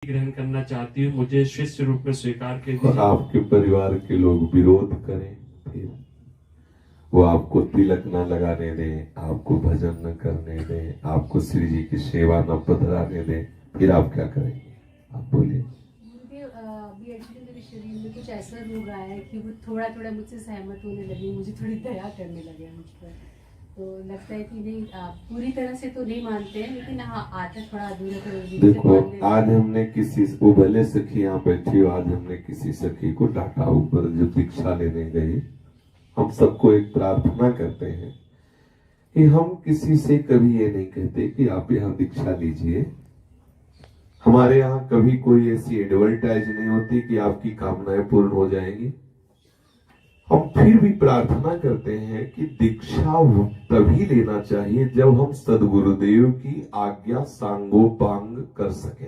ग्रहण करना चाहती हूँ, मुझे शिष्य रूप में स्वीकार और कीजिए। आपके परिवार के लोग विरोध करें, फिर वो आपको तिलक न लगाने दें, आपको भजन न करने दें, आपको श्री जी की सेवा न पधराने दें, फिर आप क्या करेंगे? आप बोलिए। मुझे अभी एक्चुअली मेरे शरीर में कुछ ऐसा रोग आया है कि वो थोड़ा थोड़ा मुझसे सहमत होने लगे, मुझे थोड़ी दया करने लगे हैं मुझ पर। तो लगता है कि नहीं, पूरी तरह से तो नहीं मानते हैं, लेकिन हाँ आता थोड़ा अधूरा थोड़ा। देखो, आज हमने किसी वो भले सखी यहाँ बैठी हो, आज हमने किसी सखी को डांटा ऊपर जो दीक्षा लेने गई। हम सबको एक प्रार्थना करते हैं कि हम किसी से कभी ये नहीं कहते कि आप यहाँ दीक्षा लीजिए। हमारे यहाँ कभी कोई ऐसी एडवर्टाइज नहीं होती कि आपकी कामनाएं पूर्ण हो जाएंगी। हम फिर भी प्रार्थना करते हैं कि दीक्षा तभी लेना चाहिए जब हम सदगुरुदेव की आज्ञा सांगोपांग कर सके।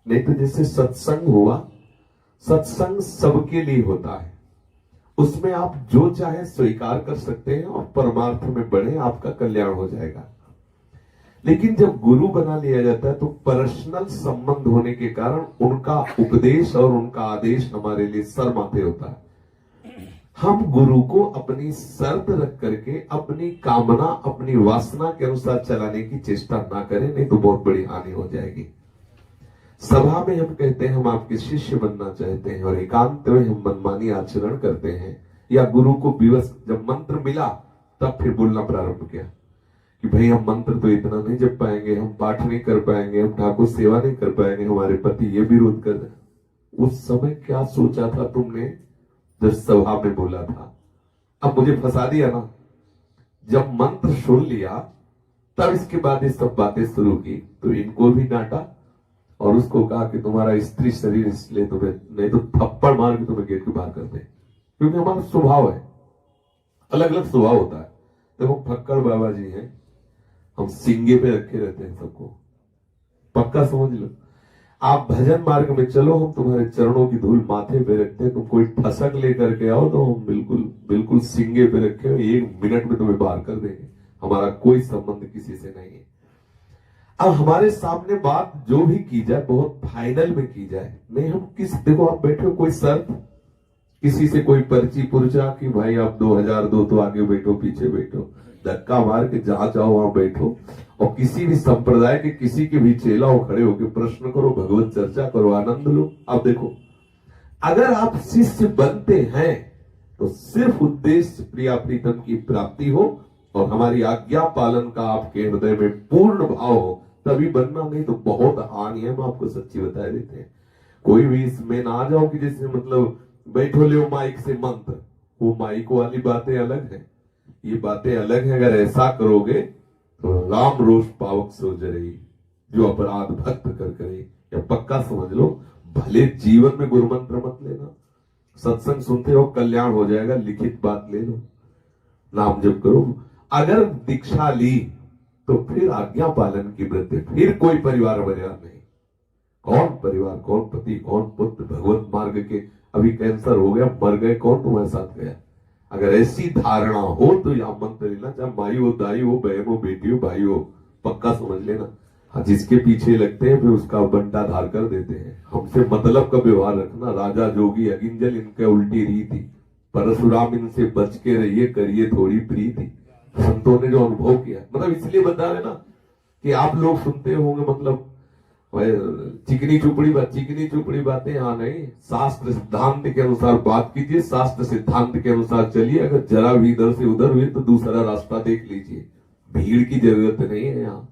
नहीं तो जैसे सत्संग हुआ, सत्संग सबके लिए होता है, उसमें आप जो चाहे स्वीकार कर सकते हैं और परमार्थ में बढ़े, आपका कल्याण हो जाएगा। लेकिन जब गुरु बना लिया जाता है तो पर्सनल संबंध होने के कारण उनका उपदेश और उनका आदेश हमारे लिए सर माथे होता है। हम गुरु को अपनी शर्त रख करके अपनी कामना, अपनी वासना के अनुसार चलाने की चेष्टा ना करें, नहीं तो बहुत बड़ी हानि हो जाएगी। सभा में हम कहते हैं हम आपके शिष्य बनना चाहते हैं, और एकांत में हम मनमानी आचरण करते हैं, या गुरु को विवश जब मंत्र मिला तब फिर बोलना प्रारंभ किया कि भाई हम मंत्र तो इतना नहीं जप पाएंगे, हम पाठ नहीं कर पाएंगे, हम ठाकुर सेवा नहीं कर पाएंगे, हमारे पति ये विरोध कर रहे। उस समय क्या सोचा था तुमने जब सभा में बोला था? अब मुझे फंसा दिया ना। जब मंत्र सुन लिया तब इसके बाद ये सब बातें शुरू की, तो इनको भी डांटा और उसको कहा कि तुम्हारा स्त्री शरीर इसलिए तुम्हें, नहीं तो थप्पड़ मार के तुम्हें गेट के बाहर कर दे। क्योंकि हमारा स्वभाव है, अलग अलग स्वभाव होता है। देखो फक्कड़ बाबा जी हैं, हम सिंगे पे रखे रहते हैं सबको, पक्का समझ लो। आप भजन मार्ग में चलो, हम तुम्हारे चरणों की धूल माथे पे रखते हैं। तुम कोई फसक लेकर के आओ तो हम बिल्कुल बिल्कुल सिंगे पे रखे, 1 मिनट में तुम्हें बाहर कर देंगे। हमारा कोई संबंध किसी से नहीं है। अब हमारे सामने बात जो भी की जाए बहुत फाइनल में की जाए, नहीं हम किस, देखो आप बैठे हो, कोई शर्त किसी से कोई पर्ची पुर्चा कि भाई आप 2002 तो आगे बैठो पीछे बैठो, धक्का मार के जहां चाहो वहां बैठो, और किसी भी संप्रदाय के किसी के भी चेला हो खड़े होकर प्रश्न करो, भगवत चर्चा करो, आनंद लो। आप देखो, अगर आप शिष्य बनते हैं तो सिर्फ उद्देश्य प्रिया प्रीतम की प्राप्ति हो और हमारी आज्ञा पालन का आपके हृदय में पूर्ण भाव हो, तभी बनना, नहीं तो बहुत हानि है। हम आपको सच्ची बता देते हैं। कोई भी इसमें ना आ जाओ कि जैसे मतलब बैठो ले माइक से मंत्र, वो माइक वाली बातें अलग है, ये बातें अलग है। अगर ऐसा करोगे तो राम रोष पावक सो जरे, जो अपराध भक्त कर करे। या पक्का समझ लो, भले जीवन में गुरु मंत्र मत लेना, सत्संग सुनते हो कल्याण हो जाएगा, लिखित बात ले लो, नाम जप करो। अगर दीक्षा ली तो फिर आज्ञा पालन की व्रत है, फिर कोई परिवार परिवार नहीं। कौन परिवार, कौन पति, कौन पुत्र, भगवत मार्ग के। अभी कैंसर हो गया, मर गए, कौन तुम्हारे साथ गया? अगर ऐसी धारणा हो तो यहां मंत्र लेना, चाहे माई हो, दाई हो, बहन हो, बेटी हो, भाई हो, पक्का समझ लेना। हाँ, जिसके पीछे लगते हैं फिर उसका बंटा धार कर देते हैं। हमसे मतलब का व्यवहार रखना। राजा जोगी अगिंजल इनके उल्टी रीति, परशुराम इनसे बच के रहिए, करिए थोड़ी प्रीति। संतों ने जो अनुभव किया, मतलब इसलिए बता रहे ना कि आप लोग सुनते होंगे, मतलब चिकनी चुपड़ी बातें यहाँ नहीं। शास्त्र सिद्धांत के अनुसार बात कीजिए, शास्त्र सिद्धांत के अनुसार चलिए। अगर जरा भी इधर से उधर हुए तो दूसरा रास्ता देख लीजिए। भीड़ की जरूरत नहीं है। यहाँ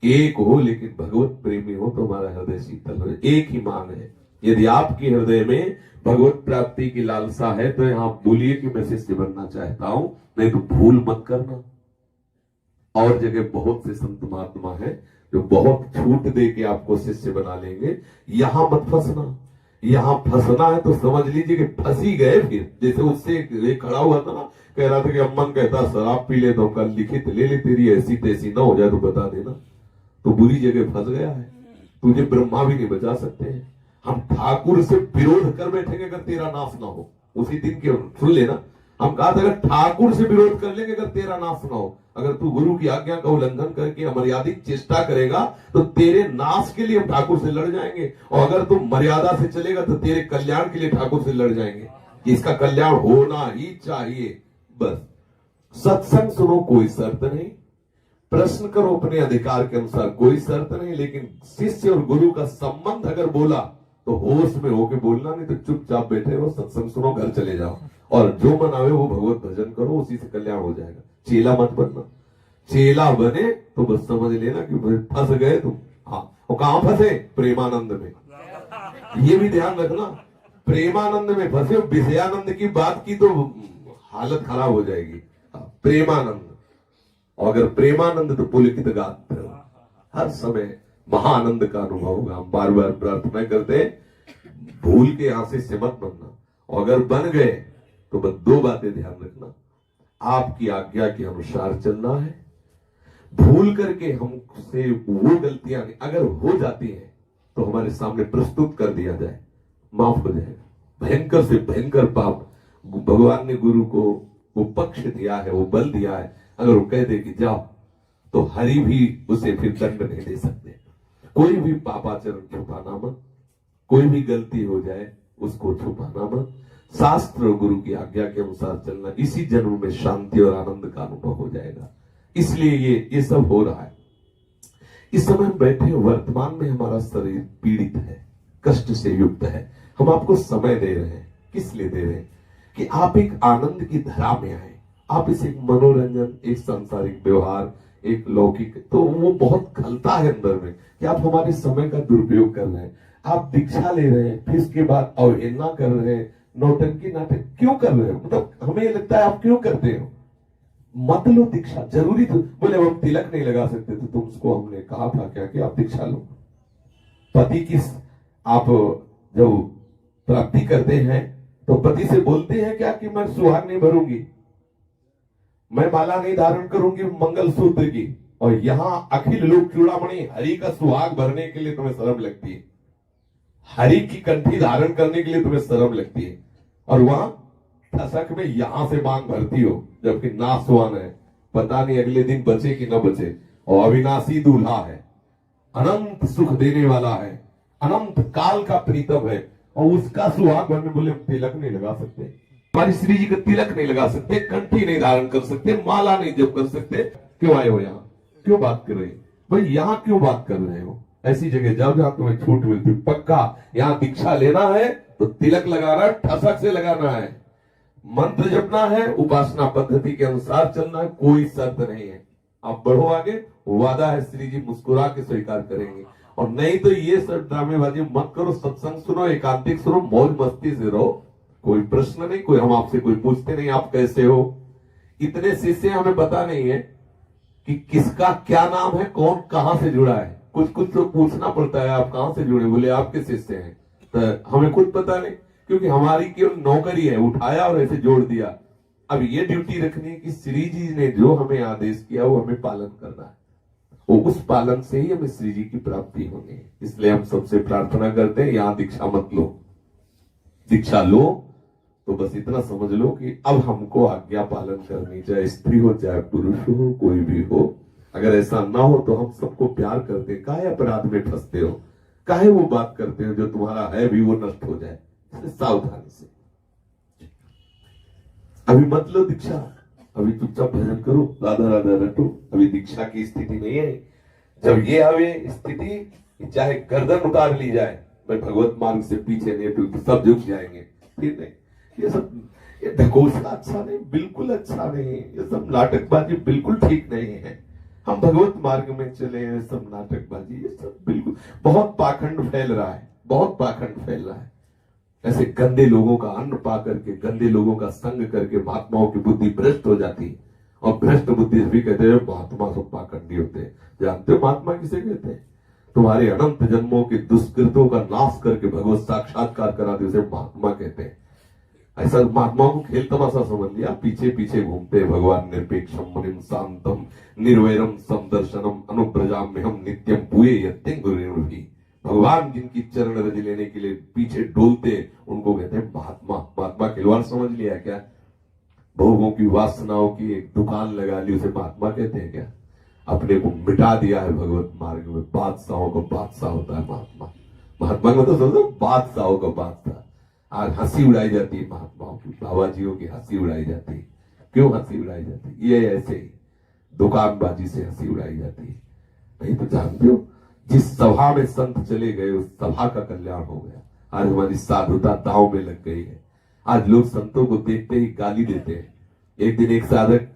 एक हो, लेकिन भगवत प्रेमी हो तो हमारा हृदय शीतल हो। एक ही मांग है, यदि आपके हृदय में भगवत प्राप्ति की लालसा है तो यहाँ बोलिए कि मैं शिष्य बनना चाहता हूं, नहीं तो भूल मत करना। और जगह बहुत से संत महात्मा है जो बहुत छूट दे के आपको शिष्य बना लेंगे। यहां मत फंसना। यहां फंसना है तो समझ लीजिए कि फंस ही गए। फिर जैसे उससे एक खड़ा हुआ था ना, कह रहा था कि अम्मन कहता शराब पी ले तो कल लिखित ले ले, तेरी ऐसी तैसी ना हो जाए तो बता देना। तो बुरी जगह फंस गया है, तुझे ब्रह्मा भी नहीं बचा सकते हैं। हम ठाकुर से विरोध कर बैठेंगे अगर तेरा नाश ना हो। उसी दिन के सुन लेना, हम कहा था अगर ठाकुर से विरोध कर लेंगे अगर तेरा नाश ना हो, अगर तू गुरु की आज्ञा का उल्लंघन करके अमर्यादित चेष्टा करेगा तो तेरे नाश के लिए हम ठाकुर से लड़ जाएंगे, और अगर तू मर्यादा से चलेगा तो तेरे कल्याण के लिए ठाकुर से लड़ जाएंगे। इसका कल्याण होना ही चाहिए। बस सत्संग सुनो, कोई शर्त नहीं, प्रश्न करो अपने अधिकार के अनुसार, कोई शर्त नहीं, लेकिन शिष्य और गुरु का संबंध अगर बोला तो होश में होके बोलना, नहीं तो चुपचाप बैठे रहो, सत्संग सुनो, घर चले जाओ, और जो मन आवे वो भगवत भजन करो, उसी से कल्याण हो जाएगा। चेला मत बनना। चेला बने तो बस समझ लेना कि फंस गए तुम। हाँ, और कहां फंसे? प्रेमानंद में। ये भी ध्यान रखना, प्रेमानंद में फंसे, विषयानंद की बात की तो हालत खराब हो जाएगी। प्रेमानंद, और अगर प्रेमानंद तो पुलकित गात, हर समय महाआनंद का अनुभव होगा। हम बार बार प्रार्थना करते हैं, भूल के यहां से मत बनना, और अगर बन गए तो बस दो बातें ध्यान रखना, आपकी आज्ञा के अनुसार चलना है, भूल करके हमसे वो गलतियां अगर हो जाती हैं तो हमारे सामने प्रस्तुत कर दिया जाए, माफ हो जाएगा। भयंकर से भयंकर पाप भगवान ने गुरु को वो पक्ष दिया है, वो बल दिया है, अगर वो कह दे कि जाओ तो हरि भी उसे फिर दंड नहीं दे सकते। कोई भी पापाचरण छुपाना मत, कोई भी गलती हो जाए उसको छुपाना मत, शास्त्र और गुरु की आज्ञा के अनुसार चलना, इसी जन्म में शांति और आनंद का अनुभव हो जाएगा। इसलिए ये सब हो रहा है। इस समय हम बैठे वर्तमान में हमारा शरीर पीड़ित है, कष्ट से युक्त है, हम आपको समय दे रहे हैं। किस लिए दे रहे हैं? कि आप एक आनंद की धरा में आए। आप इसे मनोरंजन, एक सांसारिक व्यवहार, एक लौकिक, तो वो बहुत खलता है अंदर में कि आप हमारे समय का दुरुपयोग कर रहे हैं। आप दीक्षा ले रहे हैं, फिर इसके बाद अवहेलना कर रहे हैं, नौटंकी नाटक क्यों कर रहे हो? मतलब हमें लगता है आप क्यों करते हो? मत लो दीक्षा, जरूरी तो बोले हम तिलक नहीं लगा सकते, तो तुमको हमने कहा था क्या कि आप दीक्षा लो। पति की आप जब प्राप्ति करते हैं तो पति से बोलते हैं क्या कि मैं सुहाग नहीं भरूंगी, मैं माला नहीं धारण करूंगी मंगल सूत्र की, और यहां अखिल लोक चूड़ामणि हरि का सुहाग भरने के लिए तुम्हें शर्म लगती है, हरि की कंठी धारण करने के लिए तुम्हें शर्म लगती है, और वहां ठसक में यहां से मांग भरती हो, जबकि नासवान है, पता नहीं अगले दिन बचे कि न बचे, और अविनाशी दूल्हा है, अनंत सुख देने वाला है, अनंत काल का प्रीतम है, और उसका सुहाग भरने बोले हम तिलक नहीं लगा सकते, हमारी श्री जी का तिलक नहीं लगा सकते, कंठी नहीं धारण कर सकते, माला नहीं जप कर सकते, क्यों आए हो यहाँ? क्यों बात कर रहे हो भाई? यहाँ क्यों बात कर रहे हो? ऐसी जगह जाओ जहां तुम्हें छूट मिलती। पक्का यहाँ दीक्षा लेना है तो तिलक लगाना, ठसक से लगाना है, मंत्र जपना है, उपासना पद्धति के अनुसार चलना है, कोई शर्त नहीं है। आप बढ़ो आगे, वादा है श्री जी मुस्कुरा के स्वीकार करेंगे, और नहीं तो ये सब ड्रामेबाजी मत करो। सत्संग सुनो, एकांतिक सुनो, मौज मस्ती से रहो, कोई प्रश्न नहीं, कोई हम आपसे कोई पूछते नहीं आप कैसे हो। इतने शिष्य हमें पता नहीं है कि किसका क्या नाम है, कौन कहां से जुड़ा है, कुछ कुछ तो पूछना पड़ता है, आप कहां से जुड़े? बोले आपके शिष्य हैं, तो हमें खुद पता नहीं, क्योंकि हमारी केवल नौकरी है, उठाया और ऐसे जोड़ दिया। अब ये ड्यूटी रखनी है कि श्री जी ने जो हमें आदेश किया वो हमें पालन करना है, वो उस पालन से ही हमें श्री जी की प्राप्ति होनी है। इसलिए हम सबसे प्रार्थना करते हैं, यहां दीक्षा मत लो, दीक्षा लो तो बस इतना समझ लो कि अब हमको आज्ञा पालन करनी, चाहे स्त्री हो चाहे पुरुष हो, कोई भी हो। अगर ऐसा ना हो तो हम सबको प्यार करते हैं, काहे अपराध में फंसते हो, काहे वो बात करते हो जो तुम्हारा है भी वो नष्ट हो जाए। सावधानी से अभी मत लो दीक्षा, अभी चुपचाप भजन करो, राधा राधा रटो। अभी दीक्षा की स्थिति नहीं है। जब ये आवे स्थिति, चाहे गर्दन उतार ली जाए, मैं भगवत मार्ग से पीछे नहीं हटूंगी, सब झुक जाएंगे। फिर नहीं, ये सब ये ढकोसला अच्छा नहीं, बिल्कुल अच्छा नहीं, ये सब नाटकबाजी बिल्कुल ठीक नहीं है। हम भगवत मार्ग में चले, ये सब नाटकबाजी, ये सब बिल्कुल बहुत पाखंड फैल रहा है, बहुत पाखंड फैल रहा है। ऐसे गंदे लोगों का अन्न पा करके, गंदे लोगों का संग करके महात्माओं की बुद्धि भ्रष्ट हो जाती है, और भ्रष्ट बुद्धि भी कहते हैं महात्मा सब पाखंडी होते हैं। जानते हो महात्मा किसे कहते हैं? तुम्हारे अनंत जन्मों के दुष्कृतों का नाश करके भगवत साक्षात्कार करा दे, उसे महात्मा कहते हैं। ऐसा महात्माओं को खेल तमाशा समझ लिया, पीछे पीछे घूमते। भगवान निरपेक्षम मुनिम शांतम निर्वैरम समदर्शनम अनुप्रजाम में हम नित्यम पुए यत्यं गुरुर् भी। भगवान जिनकी चरण रज लेने के लिए पीछे डोलते, उनको कहते हैं महात्मा। महात्मा खिलवाड़ समझ लिया क्या? भोगों की वासनाओं की एक दुकान लगा ली, उसे महात्मा कहते हैं क्या? अपने को मिटा दिया है भगवत मार्ग में, बादशाहों का बादशाह होता है महात्मा। महात्मा को तो समझो बादशाहों का बादशाह। आज हंसी उड़ाई जाती है महात्माओं की, बाबा जियों की हंसी उड़ाई जाती है। क्यों हंसी उड़ाई जाती है? ये ऐसे ही दुकानबाजी से हंसी उड़ाई जाती है। नहीं तो जानते हो, जिस सभा में संत चले गए उस सभा का कल्याण हो गया। आज हमारी साधुता दांव में लग गई है। आज लोग संतों को देखते ही गाली देते हैं। एक दिन एक साधक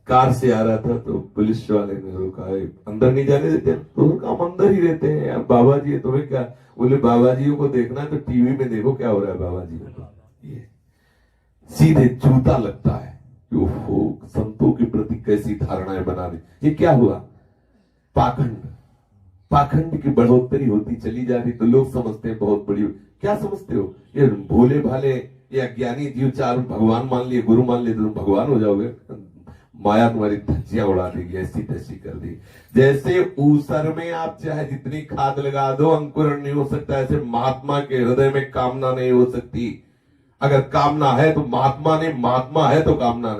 कार से आ रहा था तो पुलिस वाले ने रोका, अंदर नहीं जाने देते। तो उनका हम अंदर ही रहते हैं यार, बाबा जी तुम्हें क्या? बोले बाबा जी को देखना है तो टीवी में देखो क्या हो रहा है बाबा जी को। ये सीधे जूता लगता है। ओहो, संतों के प्रति कैसी धारणाएं बना दी। ये क्या हुआ? पाखंड, पाखंड की बढ़ोतरी होती चली जा रही। तो लोग समझते हैं बहुत बड़ी। क्या समझते हो? ये भोले भाले या ज्ञानी जीव चार भगवान मान लिए, गुरु मान लिए तो तुम भगवान हो जाओगे। माया तुम्हारी धज्जियां उड़ा देगी, ऐसी तैसी कर दी। जैसे ऊसर में आप चाहे जितनी खाद लगा दो अंकुरण नहीं हो सकता, ऐसे महात्मा के हृदय में कामना नहीं हो सकती। अगर कामना है तो महात्मा ने, महात्मा है तो कामना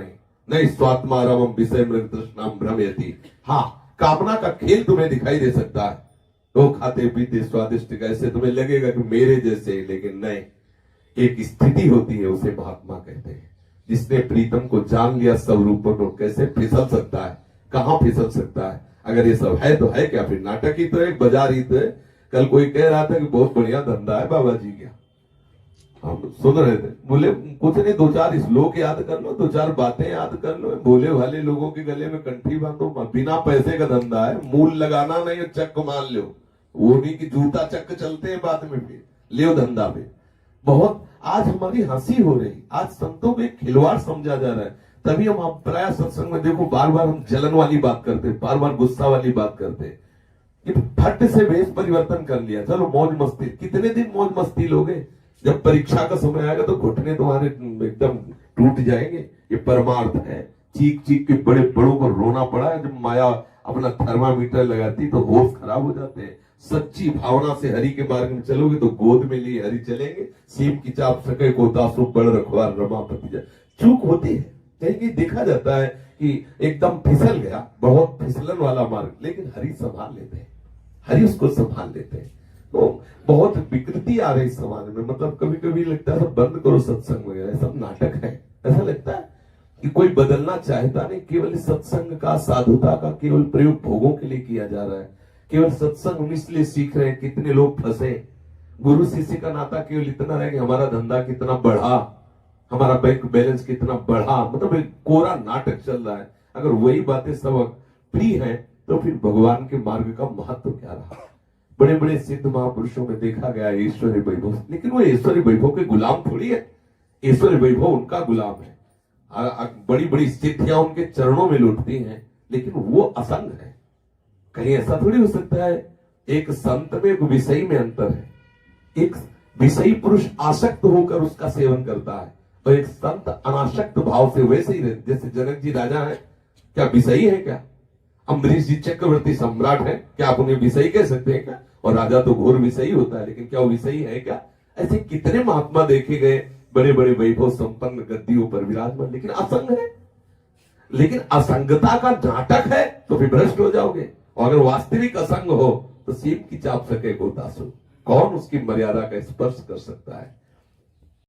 नहीं स्वात्मा रमम विषय मृग तृष्णाम भ्रमयति। हाँ, कामना का खेल तुम्हें दिखाई दे सकता है। तो खाते पीते स्वादिष्ट कैसे तुम्हें लगेगा कि मेरे जैसे, लेकिन नहीं, एक स्थिति होती है, उसे महात्मा कहते हैं। जिसने प्रीतम को जान लिया सब रूपों को, कैसे फिसल सकता है? कहां फिसल सकता है? अगर ये सब है तो है क्या? फिर नाटक ही तो है, बाजार ही तो है। कल कोई कह रहा था कि बहुत बढ़िया धंधा है बाबा जी का, हम सुन रहे थे। बोले कुछ नहीं, दो चार श्लोक याद कर लो, दो चार बातें याद कर लो। भोले भाले लोगों के गले में कंठी बांधो। बिना पैसे का धंधा है, मूल लगाना नहीं, चक्क मान लो। वो नहीं कि जूता चक्क चलते हैं बाद में, फिर लियो धंधा पे। बहुत आज हमारी हंसी हो रही। आज संतों को एक खिलवाड़ समझा जा रहा है। तभी हम प्राय सत्संग में देखो बार बार हम जलन वाली बात करते, बार बार गुस्सा वाली बात करते कि फट से भेष परिवर्तन कर लिया, चलो मौज मस्ती। कितने दिन मौज मस्ती लोगे? जब परीक्षा का समय आएगा तो घुटने तुम्हारे एकदम टूट जाएंगे। ये परमार्थ है। चीख चीख के बड़े बड़ों को रोना पड़ा है। जब माया अपना थर्मामीटर लगाती तो होश खराब हो जाते हैं। सच्ची भावना से हरि के मार्ग में चलोगे तो गोद में लिए हरि चलेंगे। सीम की चाप सके को दासो बड़ रखवार रमापति जा। चूक होती है, कहीं कहीं देखा जाता है कि एकदम फिसल गया, बहुत फिसलन वाला मार्ग, लेकिन हरि संभाल लेते हैं, हरि उसको संभाल लेते हैं। तो बहुत विकृति आ रही समाज में। मतलब कभी कभी लगता है बंद करो सत्संग वगैरह, सब नाटक है। ऐसा लगता है कि कोई बदलना चाहता नहीं। केवल सत्संग का, साधुता का केवल प्रयोग भोगों के लिए किया जा रहा है। केवल सत्संग हम इसलिए सीख रहे हैं। कितने लोग फंसे। गुरु शिष्य का नाता केवल इतना रहे कि हमारा धंधा कितना बढ़ा, हमारा बैंक बैलेंस कितना बढ़ा। मतलब एक कोरा नाटक चल रहा है। अगर वही बातें सब फ्री है तो फिर भगवान के मार्ग का महत्व क्या रहा? बड़े बड़े सिद्ध महापुरुषों में देखा गया ऐश्वर्य वैभव, लेकिन वो ऐश्वर्य वैभव के गुलाम थोड़ी है। ऐश्वर्य वैभव उनका गुलाम है। बड़ी बड़ी सिद्धियां उनके चरणों में लुटती हैं, लेकिन वो असंग है। कहीं ऐसा थोड़ी हो सकता है? एक संत में एक विषयी में अंतर है। एक विषयी पुरुष आसक्त होकर उसका सेवन करता है और एक संत अनासक्त भाव से वैसे ही रहते। जैसे जनक जी राजा है, क्या विषयी है क्या? अम्बरीश जी चक्रवर्ती सम्राट है, क्या आप उन्हें विषयी कह सकते हैं क्या? और राजा तो घोर विषयी होता है, लेकिन क्या वो विषयी है क्या? ऐसे कितने महात्मा देखे गए, बड़े बड़े वैभव संपन्न गद्दियों पर विराजमान, लेकिन असंग है। लेकिन असंगता का नाटक है तो फिर भ्रष्ट हो जाओगे। और अगर वास्तविक असंग हो तो सीप की चाप सके गोतासु, कौन उसकी मर्यादा का स्पर्श कर सकता है?